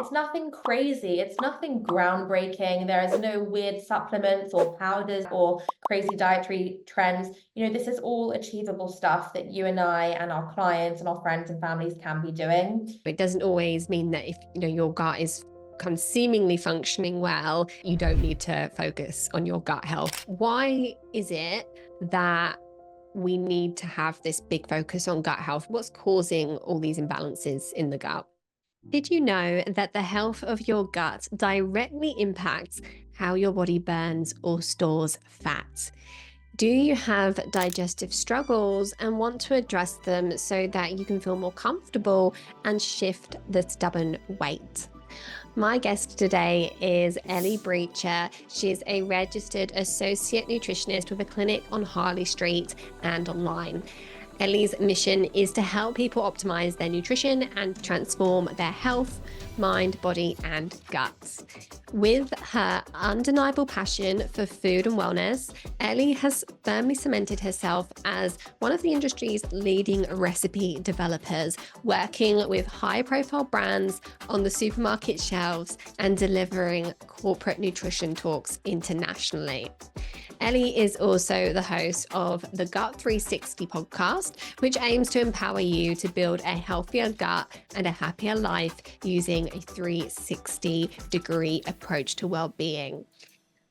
It's nothing crazy. It's nothing groundbreaking. There is no weird supplements or powders or crazy dietary trends. This is all achievable stuff that you and I and our clients and our friends and families can be doing. It doesn't always mean that if your gut is kind of seemingly functioning well, you don't need to focus on your gut health. Why is it that we need to have this big focus on gut health? What's causing all these imbalances in the gut? Did you know that the health of your gut directly impacts how your body burns or stores fat? Do you have digestive struggles and want to address them so that you can feel more comfortable and shift the stubborn weight? My guest today is Eli Brecher. She's a registered associate nutritionist with a clinic on Harley Street and online. Eli's mission is to help people optimize their nutrition and transform their health, mind, body, and guts. With her undeniable passion for food and wellness, Eli has firmly cemented herself as one of the industry's leading recipe developers, working with high-profile brands on the supermarket shelves and delivering corporate nutrition talks internationally. Eli is also the host of the Gut 360 podcast, which aims to empower you to build a healthier gut and a happier life using a 360-degree approach to well-being.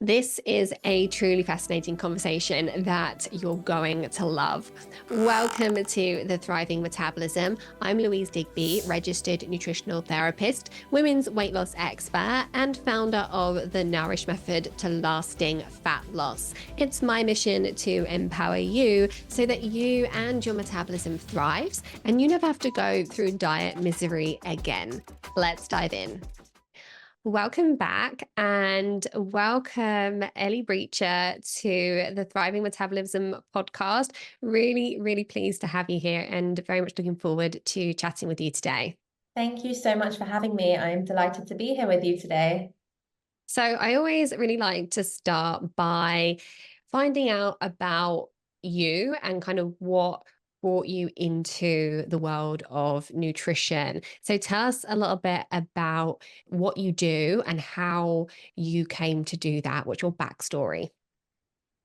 This is a truly fascinating conversation that you're going to love. Welcome to The Thriving Metabolism. I'm Louise Digby, registered nutritional therapist, women's weight loss expert, and founder of the Nourish Method to lasting fat loss. It's my mission to empower you so that you and your metabolism thrives and you never have to go through diet misery again. Let's dive in. Welcome back and welcome Eli Brecher to the Thriving Metabolism podcast. Really, really pleased to have you here and very much looking forward to chatting with you today. Thank you so much for having me. I'm delighted to be here with you today. So I always really like to start by finding out about you and kind of what brought you into the world of nutrition. So tell us a little bit about what you do and how you came to do that. What's your backstory?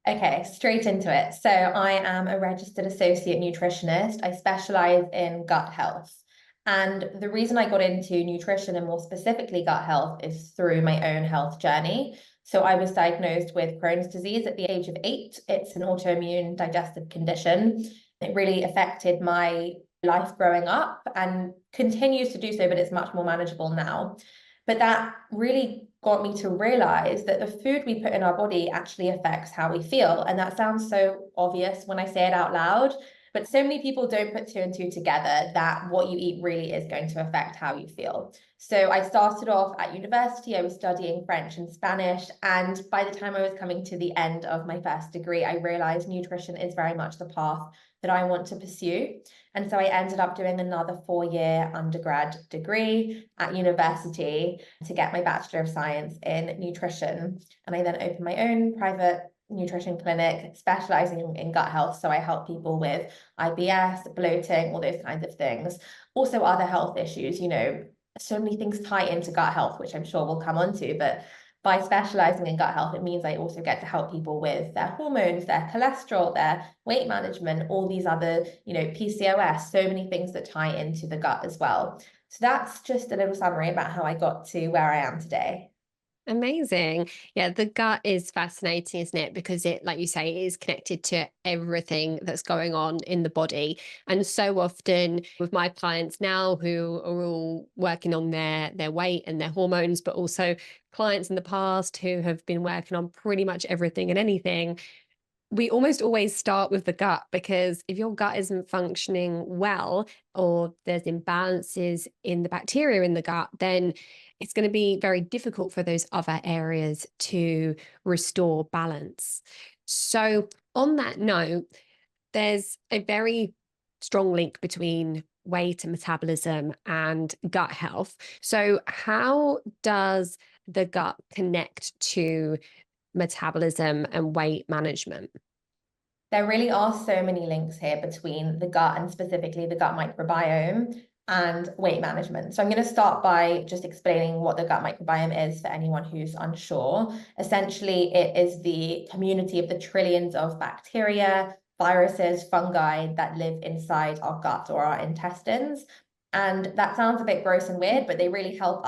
Okay, straight into it. So I am a registered associate nutritionist. I specialize in gut health. And the reason I got into nutrition and more specifically gut health is through my own health journey. So I was diagnosed with Crohn's disease at the age of 8. It's an autoimmune digestive condition. It really affected my life growing up and continues to do so, but it's much more manageable now. But that really got me to realize that the food we put in our body actually affects how we feel. And that sounds so obvious when I say it out loud, but so many people don't put two and two together that what you eat really is going to affect how you feel. So I started off at university, I was studying French and Spanish, and by the time I was coming to the end of my first degree, I realized nutrition is very much the path that I want to pursue. And so I ended up doing another 4-year undergrad degree at university to get my Bachelor of Science in nutrition. And I then opened my own private nutrition clinic specializing in gut health. So I help people with IBS, bloating, all those kinds of things. Also other health issues, so many things tie into gut health, which I'm sure we'll come on to, but by specializing in gut health, it means I also get to help people with their hormones, their cholesterol, their weight management, all these other, PCOS, so many things that tie into the gut as well. So that's just a little summary about how I got to where I am today. Amazing. Yeah, the gut is fascinating, isn't it? Because it, like you say, is connected to everything that's going on in the body. And so often with my clients now who are all working on their weight and their hormones, but also clients in the past who have been working on pretty much everything and anything, we almost always start with the gut, because if your gut isn't functioning well or there's imbalances in the bacteria in the gut, then it's going to be very difficult for those other areas to restore balance. So on that note, there's a very strong link between weight and metabolism and gut health. So how does the gut connect to metabolism and weight management? There really are so many links here between the gut and specifically the gut microbiome. and weight management. So I'm going to start by just explaining what the gut microbiome is for anyone who's unsure. Essentially, it is the community of the trillions of bacteria, viruses, fungi that live inside our gut or our intestines. And that sounds a bit gross and weird, but they really help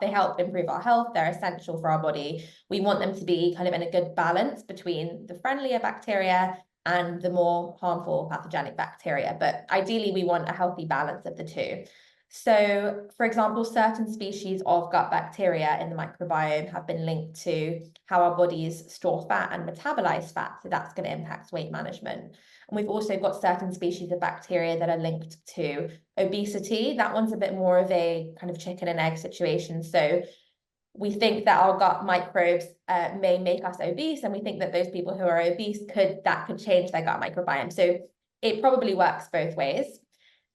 they help improve our health. They're essential for our body. We want them to be kind of in a good balance between the friendlier bacteria and the more harmful pathogenic bacteria. But ideally, we want a healthy balance of the two. So, for example, certain species of gut bacteria in the microbiome have been linked to how our bodies store fat and metabolize fat. So that's going to impact weight management. And we've also got certain species of bacteria that are linked to obesity. That one's a bit more of a kind of chicken and egg situation. So we think that our gut microbes may make us obese, and we think that those people who are obese could change their gut microbiome. So it probably works both ways.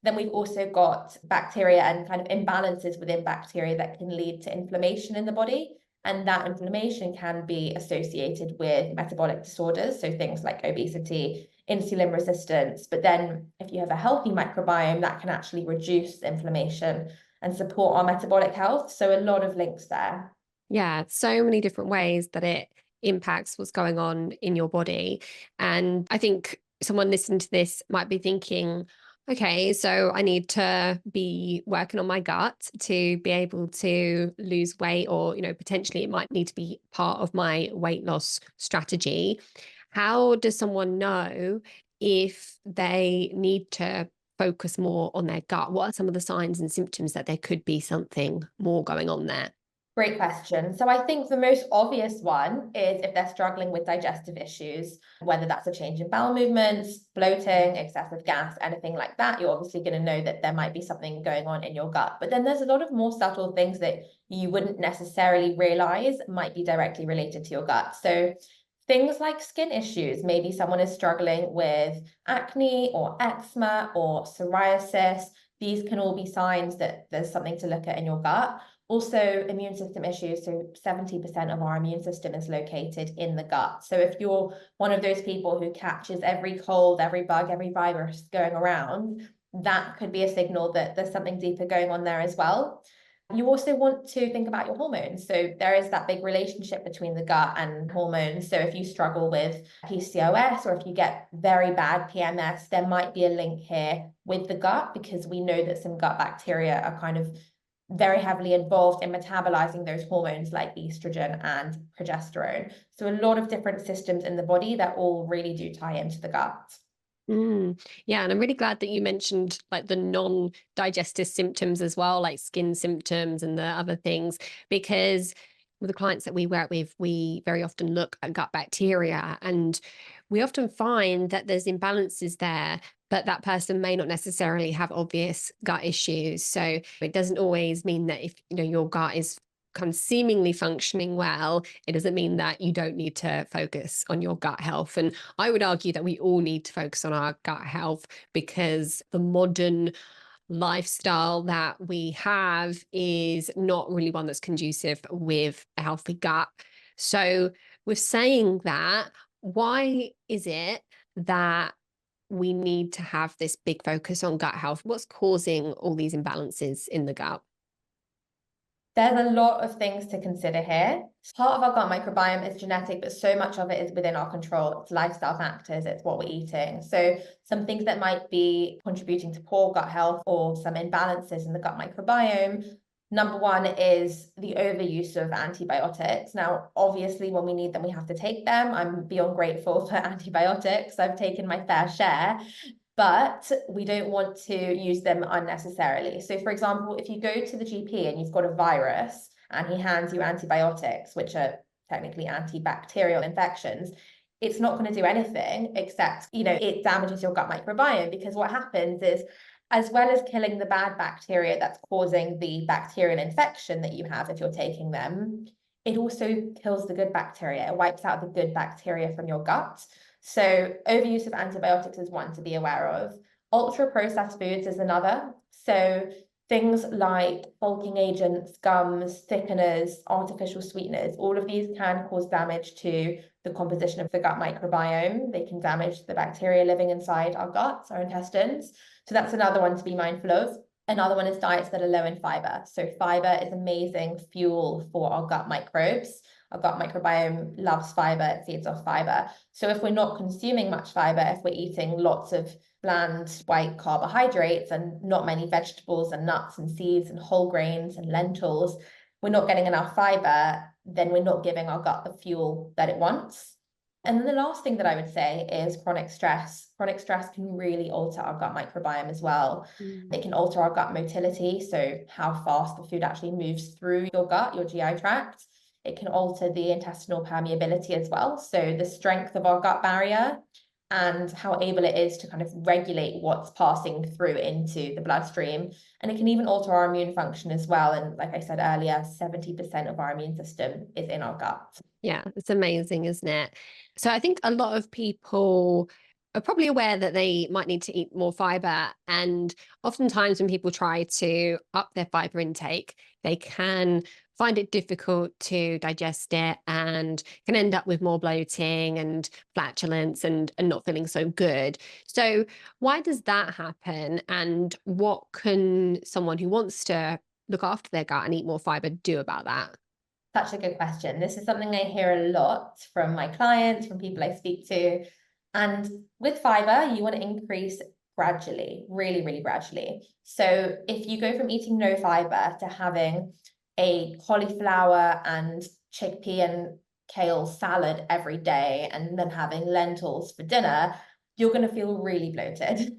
Then we've also got bacteria and kind of imbalances within bacteria that can lead to inflammation in the body. And that inflammation can be associated with metabolic disorders, so things like obesity, insulin resistance. But then if you have a healthy microbiome, that can actually reduce inflammation and support our metabolic health. So a lot of links there. Yeah, so many different ways that it impacts what's going on in your body. And I think someone listening to this might be thinking, okay, so I need to be working on my gut to be able to lose weight, or, potentially it might need to be part of my weight loss strategy. How does someone know if they need to focus more on their gut? What are some of the signs and symptoms that there could be something more going on there? Great question. So I think the most obvious one is if they're struggling with digestive issues, whether that's a change in bowel movements, bloating, excessive gas, anything like that, you're obviously going to know that there might be something going on in your gut. But then there's a lot of more subtle things that you wouldn't necessarily realize might be directly related to your gut. So things like skin issues, maybe someone is struggling with acne or eczema or psoriasis. These can all be signs that there's something to look at in your gut. Also, immune system issues. So 70% of our immune system is located in the gut. So if you're one of those people who catches every cold, every bug, every virus going around, that could be a signal that there's something deeper going on there as well. You also want to think about your hormones. So there is that big relationship between the gut and hormones. So if you struggle with PCOS, or if you get very bad PMS, there might be a link here with the gut, because we know that some gut bacteria are kind of very heavily involved in metabolizing those hormones like estrogen and progesterone. So a lot of different systems in the body that all really do tie into the gut. Yeah, and I'm really glad that you mentioned like the non-digestive symptoms as well, like skin symptoms and the other things, because with the clients that we work with, we very often look at gut bacteria, and we often find that there's imbalances there, but that person may not necessarily have obvious gut issues. So it doesn't always mean that if your gut is kind of seemingly functioning well, it doesn't mean that you don't need to focus on your gut health. And I would argue that we all need to focus on our gut health, because the modern lifestyle that we have is not really one that's conducive with a healthy gut. So, with saying that, why is it that we need to have this big focus on gut health? What's causing all these imbalances in the gut? There's a lot of things to consider here. Part of our gut microbiome is genetic, but so much of it is within our control. It's lifestyle factors, it's what we're eating. So some things that might be contributing to poor gut health or some imbalances in the gut microbiome. Number one is the overuse of antibiotics. Now, obviously, when we need them, we have to take them. I'm beyond grateful for antibiotics. I've taken my fair share, but we don't want to use them unnecessarily. So for example, if you go to the GP and you've got a virus and he hands you antibiotics, which are technically antibacterial infections, it's not going to do anything except, it damages your gut microbiome, because what happens is, as well as killing the bad bacteria that's causing the bacterial infection that you have if you're taking them, it also kills the good bacteria. It wipes out the good bacteria from your gut. So overuse of antibiotics is one to be aware of. Ultra processed foods is another. So things like bulking agents, gums, thickeners, artificial sweeteners, all of these can cause damage to the composition of the gut microbiome. They can damage the bacteria living inside our guts, our intestines. So that's another one to be mindful of. Another one is diets that are low in fiber. So fiber is amazing fuel for our gut microbes. Our gut microbiome loves fiber, it feeds off fiber. So if we're not consuming much fiber, if we're eating lots of bland white carbohydrates and not many vegetables and nuts and seeds and whole grains and lentils, we're not getting enough fiber, then we're not giving our gut the fuel that it wants. And then the last thing that I would say is chronic stress. Chronic stress can really alter our gut microbiome as well. It can alter our gut motility, so how fast the food actually moves through your gut, your GI tract. It can alter the intestinal permeability as well, so the strength of our gut barrier and how able it is to kind of regulate what's passing through into the bloodstream. And it can even alter our immune function as well. And like I said earlier, 70% of our immune system is in our gut. Yeah, it's amazing, isn't it? So I think a lot of people are probably aware that they might need to eat more fiber. And oftentimes, when people try to up their fiber intake, they can find it difficult to digest it and can end up with more bloating and flatulence and not feeling so good. So, why does that happen? And what can someone who wants to look after their gut and eat more fiber do about that? Such a good question. This is something I hear a lot from my clients, from people I speak to. And with fiber, you want to increase gradually, really, really gradually. So if you go from eating no fiber to having a cauliflower and chickpea and kale salad every day, and then having lentils for dinner, you're going to feel really bloated.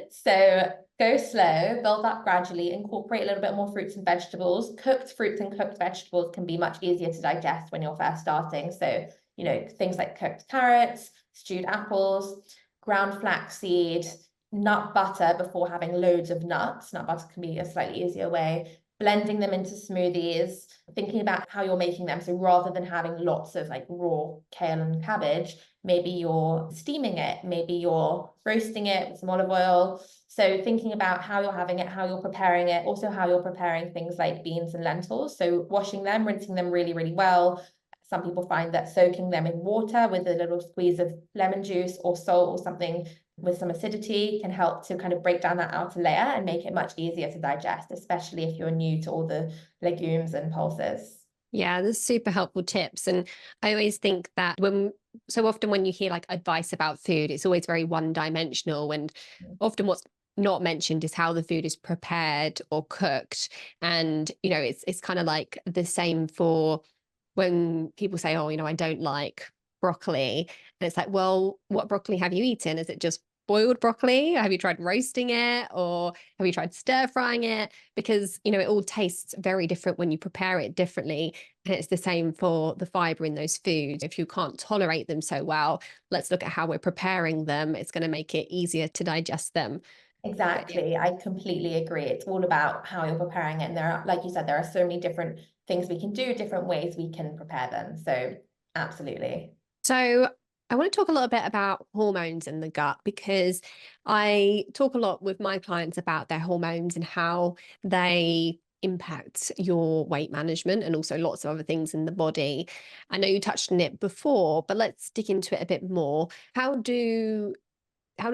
So go slow, build up gradually, incorporate a little bit more fruits and vegetables. Cooked fruits and cooked vegetables can be much easier to digest when you're first starting. So, things like cooked carrots, stewed apples, ground flaxseed, nut butter before having loads of nuts. Nut butter can be a slightly easier way. Blending them into smoothies, thinking about how you're making them. So rather than having lots of like raw kale and cabbage, maybe you're steaming it, maybe you're roasting it with some olive oil. So thinking about how you're having it, how you're preparing it, also how you're preparing things like beans and lentils. So washing them, rinsing them really, really well. Some people find that soaking them in water with a little squeeze of lemon juice or salt or something with some acidity can help to kind of break down that outer layer and make it much easier to digest, especially if you're new to all the legumes and pulses. Yeah, that's super helpful tips. And I always think that so often when you hear like advice about food, it's always very one dimensional. And often what's not mentioned is how the food is prepared or cooked. And, it's kind of like the same for when people say, oh, I don't like broccoli. And it's like, well, what broccoli have you eaten? Is it just boiled broccoli? Have you tried roasting it, or have you tried stir frying it? Because, it all tastes very different when you prepare it differently. And it's the same for the fiber in those foods. If you can't tolerate them so well, let's look at how we're preparing them. It's going to make it easier to digest them. Exactly. I completely agree. It's all about how you're preparing it. And there are, like you said, there are so many different things we can do, different ways we can prepare them. So absolutely. So I want to talk a little bit about hormones in the gut, because I talk a lot with my clients about their hormones and how they impact your weight management and also lots of other things in the body. I know you touched on it before, but let's dig into it a bit more. How does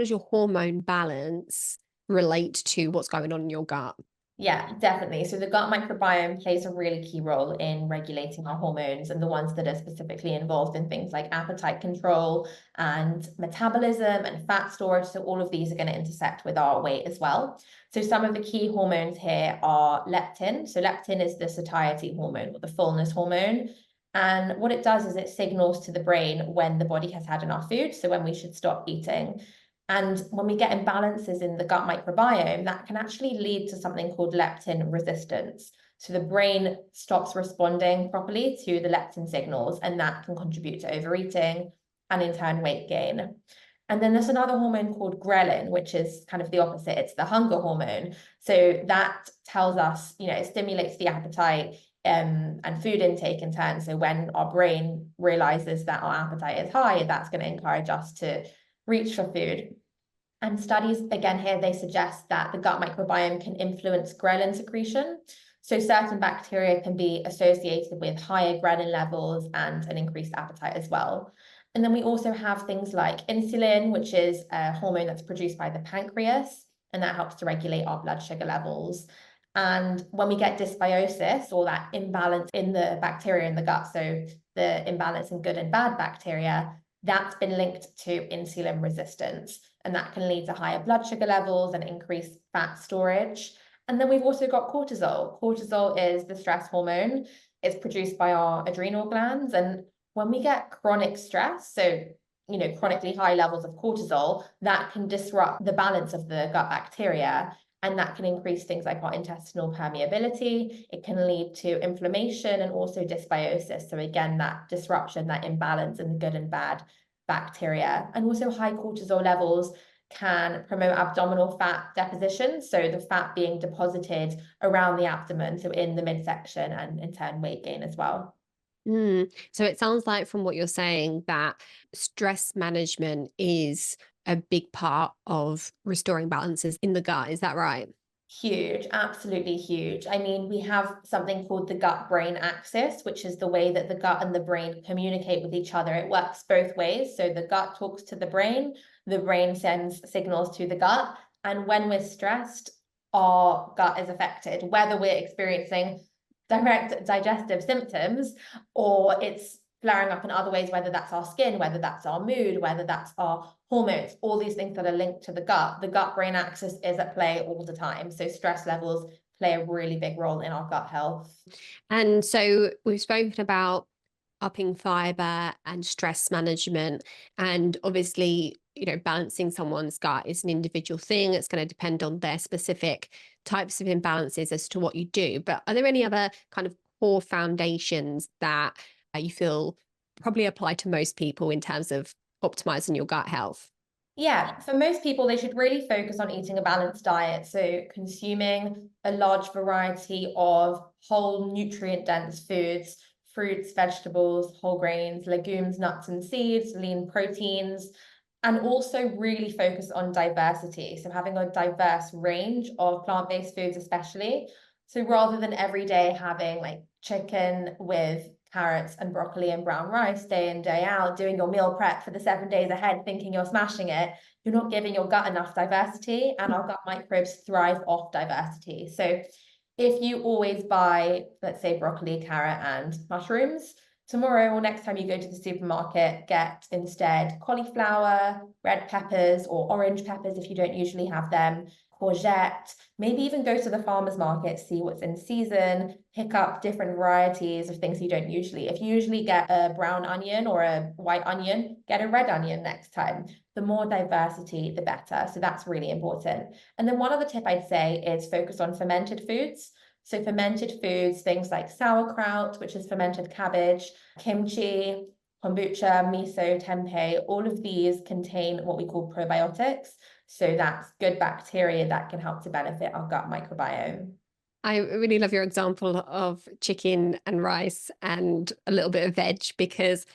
your hormone balance relate to what's going on in your gut? Yeah, definitely. So the gut microbiome plays a really key role in regulating our hormones, and the ones that are specifically involved in things like appetite control and metabolism and fat storage. So all of these are going to intersect with our weight as well. So some of the key hormones here are leptin. So leptin is the satiety hormone or the fullness hormone. And what it does is it signals to the brain when the body has had enough food, so when we should stop eating. And when we get imbalances in the gut microbiome, that can actually lead to something called leptin resistance. So the brain stops responding properly to the leptin signals, and that can contribute to overeating and in turn weight gain. And then there's another hormone called ghrelin, which is kind of the opposite. It's the hunger hormone. So that tells us, it stimulates the appetite and food intake in turn. So when our brain realizes that our appetite is high, that's going to encourage us to reach for food. And studies, again, here, they suggest that the gut microbiome can influence ghrelin secretion. So certain bacteria can be associated with higher ghrelin levels and an increased appetite as well. And then we also have things like insulin, which is a hormone that's produced by the pancreas. and that helps to regulate our blood sugar levels. And when we get dysbiosis, or that imbalance in the bacteria in the gut, so the imbalance in good and bad bacteria, that's been linked to insulin resistance. And that can lead to higher blood sugar levels and increased fat storage. And then we've also got cortisol. Cortisol is the stress hormone. It's produced by our adrenal glands. And when we get chronic stress, so chronically high levels of cortisol, that can disrupt the balance of the gut bacteria. And that can increase things like our intestinal permeability. It can lead to inflammation and also dysbiosis. So again, that disruption, that imbalance in the good and bad bacteria. And also high cortisol levels can promote abdominal fat deposition. So the fat being deposited around the abdomen, so in the midsection, and in turn weight gain as well. So it sounds like from what you're saying that stress management is a big part of restoring balances in the gut. Is that right? Huge, absolutely huge. I mean, we have something called the gut-brain axis, which is the way that the gut and the brain communicate with each other. It works both ways. So the gut talks to the brain sends signals to the gut. And when we're stressed, our gut is affected, whether we're experiencing direct digestive symptoms or it's flaring up in other ways, whether that's our skin, whether that's our mood, whether that's our hormones, all these things that are linked to the gut-brain axis is at play all the time. So stress levels play a really big role in our gut health. And so we've spoken about upping fiber and stress management. And obviously, balancing someone's gut is an individual thing. It's going to depend on their specific types of imbalances as to what you do. But are there any other kind of core foundations that you feel probably apply to most people in terms of optimizing your gut health? Yeah, for most people, they should really focus on eating a balanced diet. So consuming a large variety of whole nutrient-dense foods, fruits, vegetables, whole grains, legumes, nuts and seeds, lean proteins, and also really focus on diversity. So having a diverse range of plant-based foods, especially. So rather than every day having like chicken with carrots and broccoli and brown rice day in, day out, doing your meal prep for the 7 days ahead, thinking you're smashing it, you're not giving your gut enough diversity, and our gut microbes thrive off diversity. So if you always buy, let's say, broccoli, carrot, and mushrooms, tomorrow or next time you go to the supermarket, get instead cauliflower, red peppers, or orange peppers if you don't usually have them, courgette, maybe even go to the farmer's market, see what's in season, pick up different varieties of things you don't usually. If you usually get a brown onion or a white onion, get a red onion next time. The more diversity, the better. So that's really important. And then one other tip I'd say is focus on fermented foods. So fermented foods, things like sauerkraut, which is fermented cabbage, kimchi, kombucha, miso, tempeh, all of these contain what we call probiotics. So that's good bacteria that can help to benefit our gut microbiome. I really love your example of chicken and rice and a little bit of veg, because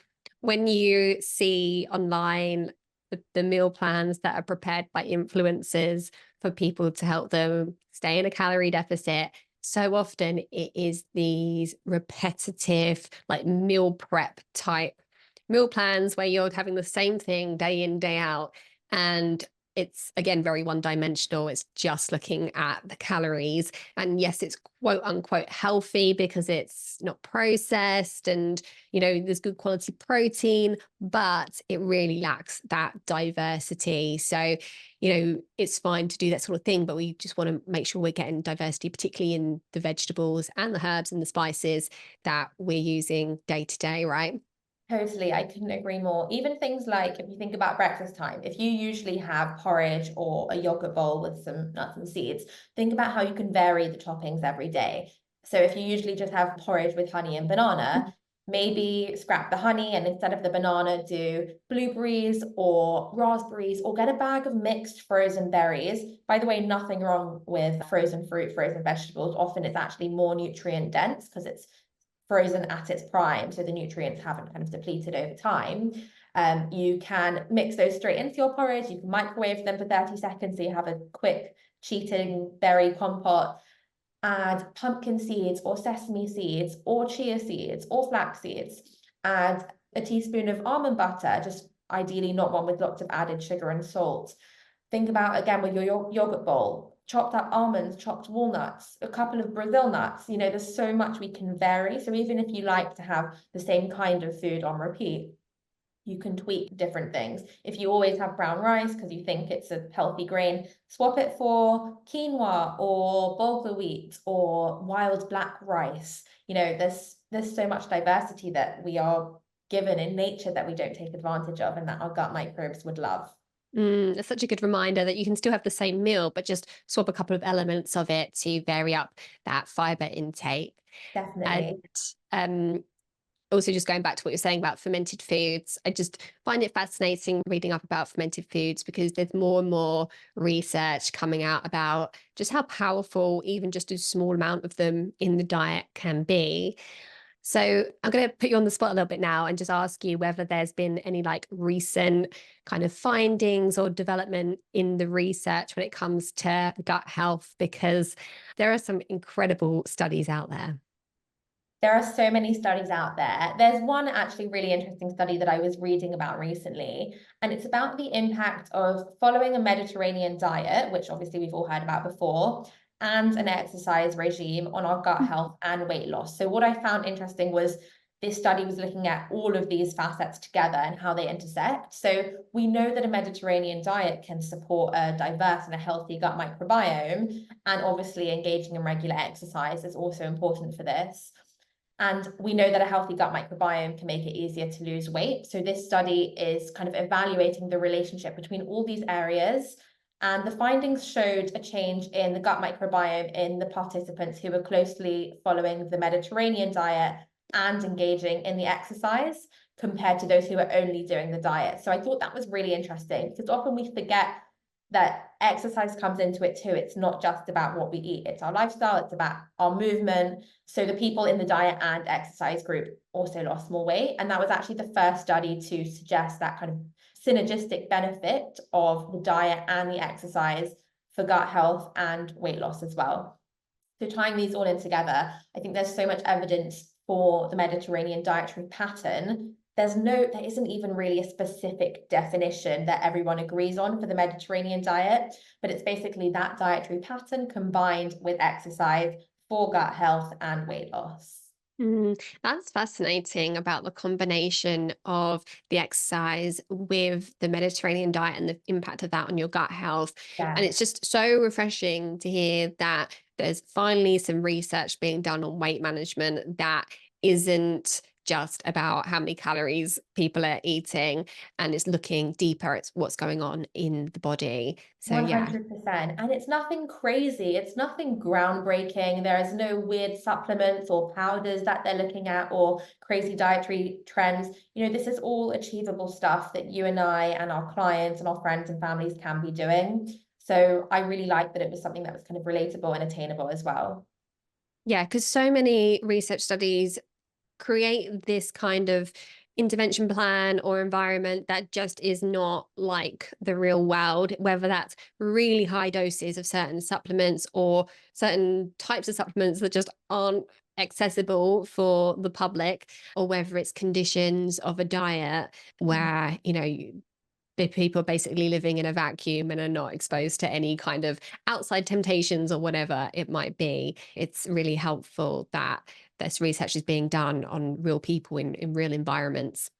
when you see online the meal plans that are prepared by influencers for people to help them stay in a calorie deficit, so often it is these repetitive, like meal prep type meal plans where you're having the same thing day in, day out. And it's again very one dimensional. It's just looking at the calories. And yes, it's quote unquote healthy because it's not processed and, there's good quality protein, but it really lacks that diversity. So, it's fine to do that sort of thing, but we just want to make sure we're getting diversity, particularly in the vegetables and the herbs and the spices that we're using day to day, right? Totally, I couldn't agree more. Even things like if you think about breakfast time, if you usually have porridge or a yogurt bowl with some nuts and seeds, think about how you can vary the toppings every day. So if you usually just have porridge with honey and banana, maybe scrap the honey and instead of the banana, do blueberries or raspberries, or get a bag of mixed frozen berries. By the way, nothing wrong with frozen fruit, frozen vegetables. Often it's actually more nutrient dense because it's frozen at its prime, so the nutrients haven't kind of depleted over time. You can mix those straight into your porridge. You can microwave them for 30 seconds so you have a quick cheating berry compote. Add pumpkin seeds or sesame seeds or chia seeds or flax seeds. Add a teaspoon of almond butter, just ideally not one with lots of added sugar and salt. Think about again with your yogurt bowl, chopped up almonds, chopped walnuts, a couple of Brazil nuts. You know, there's so much we can vary. So even if you like to have the same kind of food on repeat, you can tweak different things. If you always have brown rice because you think it's a healthy grain, swap it for quinoa or bulgur wheat or wild black rice. You know, there's so much diversity that we are given in nature that we don't take advantage of and that our gut microbes would love. It's such a good reminder that you can still have the same meal, but just swap a couple of elements of it to vary up that fiber intake. And Definitely. um, also, just going back to what you're saying about fermented foods, I just find it fascinating reading up about fermented foods because there's more and more research coming out about just how powerful even just a small amount of them in the diet can be. So I'm going to put you on the spot a little bit now and just ask you whether there's been any like recent kind of findings or development in the research when it comes to gut health, because there are some incredible studies out there. There are so many studies out there. There's one actually really interesting study that I was reading about recently, and it's about the impact of following a Mediterranean diet, which obviously we've all heard about before, and an exercise regime on our gut health and weight loss. So what I found interesting was this study was looking at all of these facets together and how they intersect. So we know that a Mediterranean diet can support a diverse and a healthy gut microbiome, and obviously engaging in regular exercise is also important for this. And we know that a healthy gut microbiome can make it easier to lose weight. So this study is kind of evaluating the relationship between all these areas. And the findings showed a change in the gut microbiome in the participants who were closely following the Mediterranean diet and engaging in the exercise compared to those who were only doing the diet. So I thought that was really interesting because often we forget that exercise comes into it too. It's not just about what we eat, it's our lifestyle, it's about our movement. So the people in the diet and exercise group also lost more weight. And that was actually the first study to suggest that kind of synergistic benefit of the diet and the exercise for gut health and weight loss as well. So tying these all in together, I think there's so much evidence for the Mediterranean dietary pattern. There isn't even really a specific definition that everyone agrees on for the Mediterranean diet, but it's basically that dietary pattern combined with exercise for gut health and weight loss. That's fascinating about the combination of the exercise with the Mediterranean diet and the impact of that on your gut health. And Yeah. it's just so refreshing to hear that there's finally some research being done on weight management that isn't just about how many calories people are eating and it's looking deeper at what's going on in the body. So, yeah. 100%. And it's nothing crazy. It's nothing groundbreaking. There is no weird supplements or powders that they're looking at or crazy dietary trends. You know, this is all achievable stuff that you and I and our clients and our friends and families can be doing. So I really like that it was something that was kind of relatable and attainable as well. Yeah, because so many research studies create this kind of intervention plan or environment that just is not like the real world, whether that's really high doses of certain supplements or certain types of supplements that just aren't accessible for the public, or whether it's conditions of a diet where, the people are basically living in a vacuum and are not exposed to any kind of outside temptations or whatever it might be. It's really helpful that this research is being done on real people in real environments.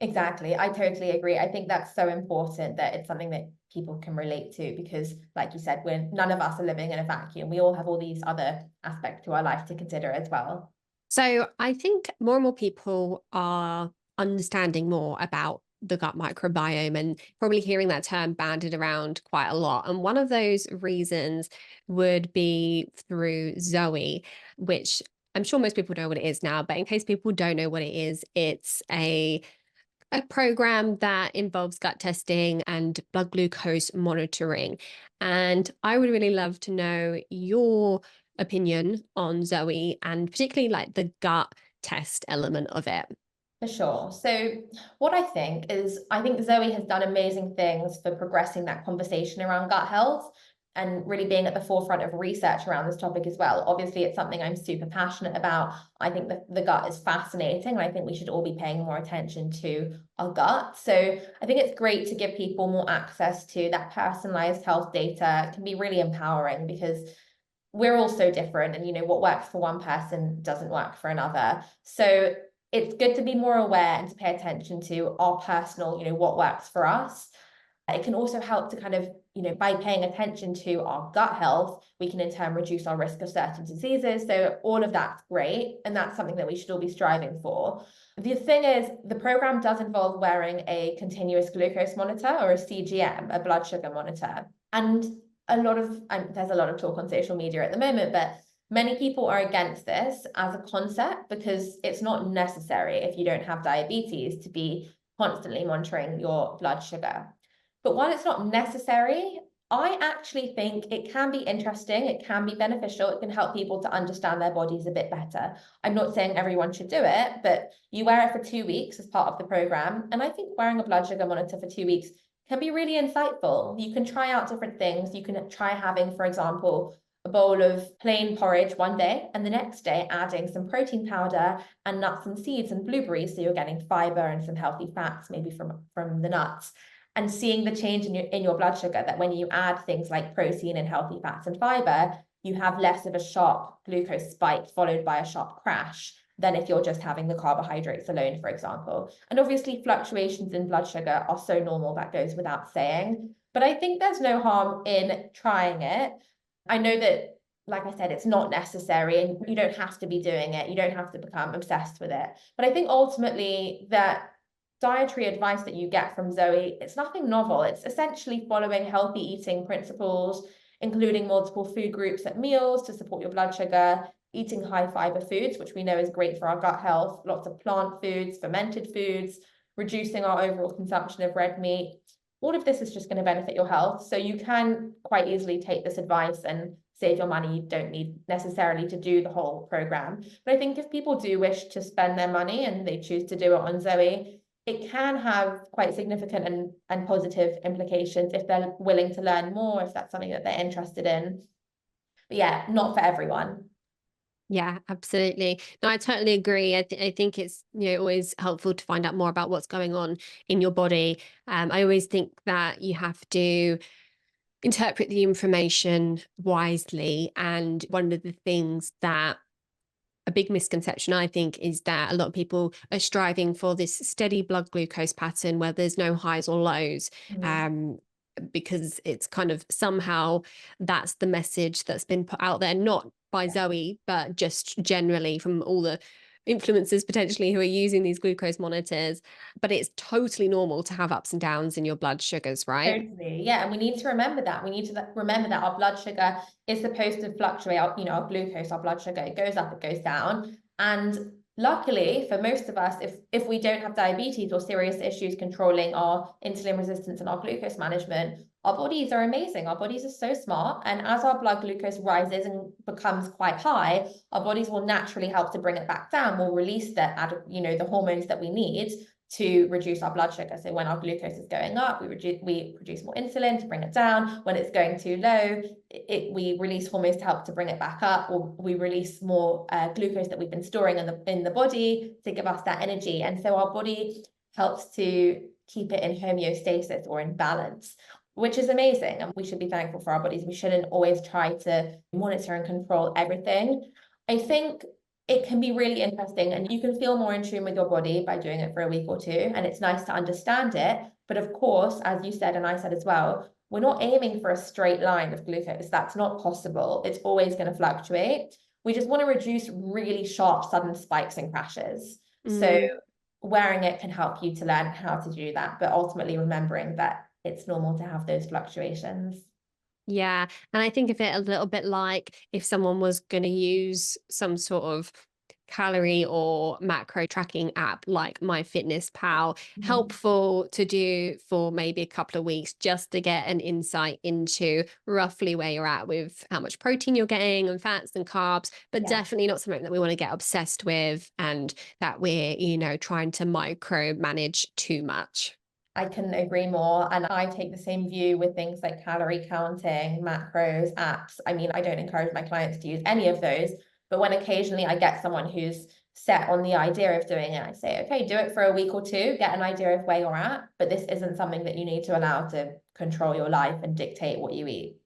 Exactly. I totally agree. I think that's so important that it's something that people can relate to because, like you said, none of us are living in a vacuum. We all have all these other aspects to our life to consider as well. So I think more and more people are understanding more about the gut microbiome and probably hearing that term banded around quite a lot. And one of those reasons would be through Zoe, which I'm sure most people know what it is now, but in case people don't know what it is, it's a program that involves gut testing and blood glucose monitoring. And I would really love to know your opinion on Zoe and particularly like the gut test element of it. For sure. So, what I think is, I think Zoe has done amazing things for progressing that conversation around gut health. and really being at the forefront of research around this topic as well. Obviously, it's something I'm super passionate about. I think that the gut is fascinating, and I think we should all be paying more attention to our gut. So I think it's great to give people more access to that personalized health data. It can be really empowering because we're all so different, and what works for one person doesn't work for another. So it's good to be more aware and to pay attention to our personal, what works for us. It can also help to kind of, by paying attention to our gut health, we can in turn reduce our risk of certain diseases. So all of that's great, and that's something that we should all be striving for. The thing is, the program does involve wearing a continuous glucose monitor, or a CGM, a blood sugar monitor. And there's a lot of talk on social media at the moment, but many people are against this as a concept because it's not necessary if you don't have diabetes to be constantly monitoring your blood sugar. But while it's not necessary, I actually think it can be interesting, it can be beneficial, it can help people to understand their bodies a bit better. I'm not saying everyone should do it, but you wear it for 2 weeks as part of the program. And I think wearing a blood sugar monitor for 2 weeks can be really insightful. You can try out different things. You can try having, for example, a bowl of plain porridge one day, and the next day adding some protein powder and nuts and seeds and blueberries, so you're getting fiber and some healthy fats, maybe from the nuts, and seeing the change in your blood sugar, that when you add things like protein and healthy fats and fiber, you have less of a sharp glucose spike followed by a sharp crash than if you're just having the carbohydrates alone, for example. And obviously fluctuations in blood sugar are so normal, that goes without saying. But I think there's no harm in trying it. I know that, like I said, it's not necessary and you don't have to be doing it. You don't have to become obsessed with it. But I think ultimately that dietary advice that you get from Zoe, it's nothing novel. It's essentially following healthy eating principles, including multiple food groups at meals to support your blood sugar, eating high fiber foods, which we know is great for our gut health, lots of plant foods, fermented foods, reducing our overall consumption of red meat. All of this is just going to benefit your health. So you can quite easily take this advice and save your money. You don't need necessarily to do the whole program. But I think if people do wish to spend their money and they choose to do it on Zoe, it can have quite significant and positive implications if they're willing to learn more, if that's something that they're interested in. But yeah, not for everyone. Yeah, absolutely. No, I totally agree. I think it's always helpful to find out more about what's going on in your body. I always think that you have to interpret the information wisely. And one of the things that a big misconception, I think, is that a lot of people are striving for this steady blood glucose pattern where there's no highs or lows. Because it's kind of somehow that's the message that's been put out there, not by Zoe, but just generally from all the influencers potentially who are using these glucose monitors. But it's totally normal to have ups and downs in your blood sugars, right? Totally. Yeah. And we need to remember that. We need to remember that our blood sugar is supposed to fluctuate, our glucose, our blood sugar, it goes up, it goes down. And luckily for most of us, if we don't have diabetes or serious issues controlling our insulin resistance and our glucose management, our bodies are amazing. Our bodies are so smart. And as our blood glucose rises and becomes quite high, our bodies will naturally help to bring it back down. We'll release the hormones that we need to reduce our blood sugar. So when our glucose is going up, we produce more insulin to bring it down. When it's going too low, we release hormones to help to bring it back up, or we release more glucose that we've been storing in the body to give us that energy. And so our body helps to keep it in homeostasis or in balance, which is amazing. And we should be thankful for our bodies. We shouldn't always try to monitor and control everything. I think it can be really interesting, and you can feel more in tune with your body by doing it for a week or two. And it's nice to understand it. But of course, as you said, and I said as well, we're not aiming for a straight line of glucose. That's not possible. It's always going to fluctuate. We just want to reduce really sharp, sudden spikes and crashes. So wearing it can help you to learn how to do that, but ultimately remembering that it's normal to have those fluctuations. Yeah. And I think of it a little bit like if someone was going to use some sort of calorie or macro tracking app like MyFitnessPal, helpful to do for maybe a couple of weeks just to get an insight into roughly where you're at with how much protein you're getting and fats and carbs, but definitely not something that we want to get obsessed with and that we're, trying to micro manage too much. I couldn't agree more. And I take the same view with things like calorie counting, macros, apps. I mean, I don't encourage my clients to use any of those, but when occasionally I get someone who's set on the idea of doing it, I say, okay, do it for a week or two, get an idea of where you're at, but this isn't something that you need to allow to control your life and dictate what you eat.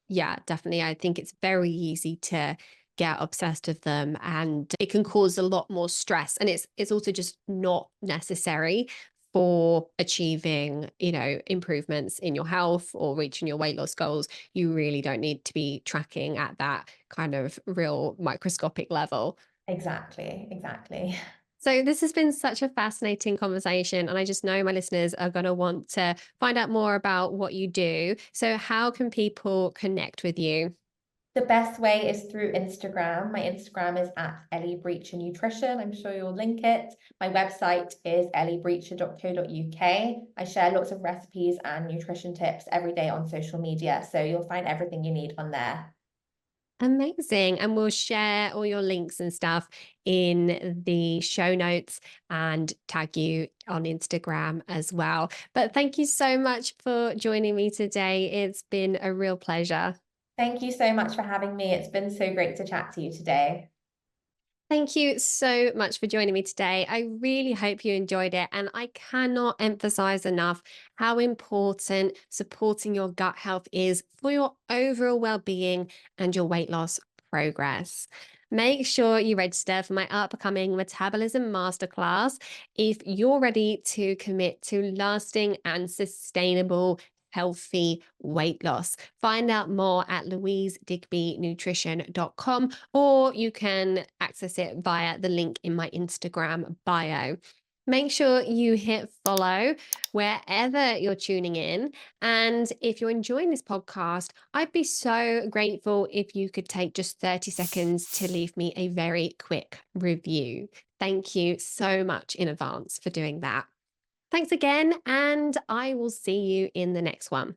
Yeah, definitely. I think it's very easy to get obsessed with them, and it can cause a lot more stress, and it's also just not necessary for achieving, improvements in your health or reaching your weight loss goals. You really don't need to be tracking at that kind of real microscopic level. Exactly, exactly. So this has been such a fascinating conversation, and I just know my listeners are going to want to find out more about what you do. So how can people connect with you? The best way is through Instagram. My Instagram is at Eli Brecher Nutrition. I'm sure you'll link it. My website is ellibrecher.co.uk. I share lots of recipes and nutrition tips every day on social media, so you'll find everything you need on there. Amazing. And we'll share all your links and stuff in the show notes and tag you on Instagram as well. But thank you so much for joining me today. It's been a real pleasure. Thank you so much for having me. It's been so great to chat to you today. Thank you so much for joining me today. I really hope you enjoyed it. And I cannot emphasize enough how important supporting your gut health is for your overall well being and your weight loss progress. Make sure you register for my upcoming Metabolism Masterclass if you're ready to commit to lasting and sustainable healthy weight loss. Find out more at louisedigbynutrition.com, or you can access it via the link in my Instagram bio. Make sure you hit follow wherever you're tuning in. And if you're enjoying this podcast, I'd be so grateful if you could take just 30 seconds to leave me a very quick review. Thank you so much in advance for doing that. Thanks again, and I will see you in the next one.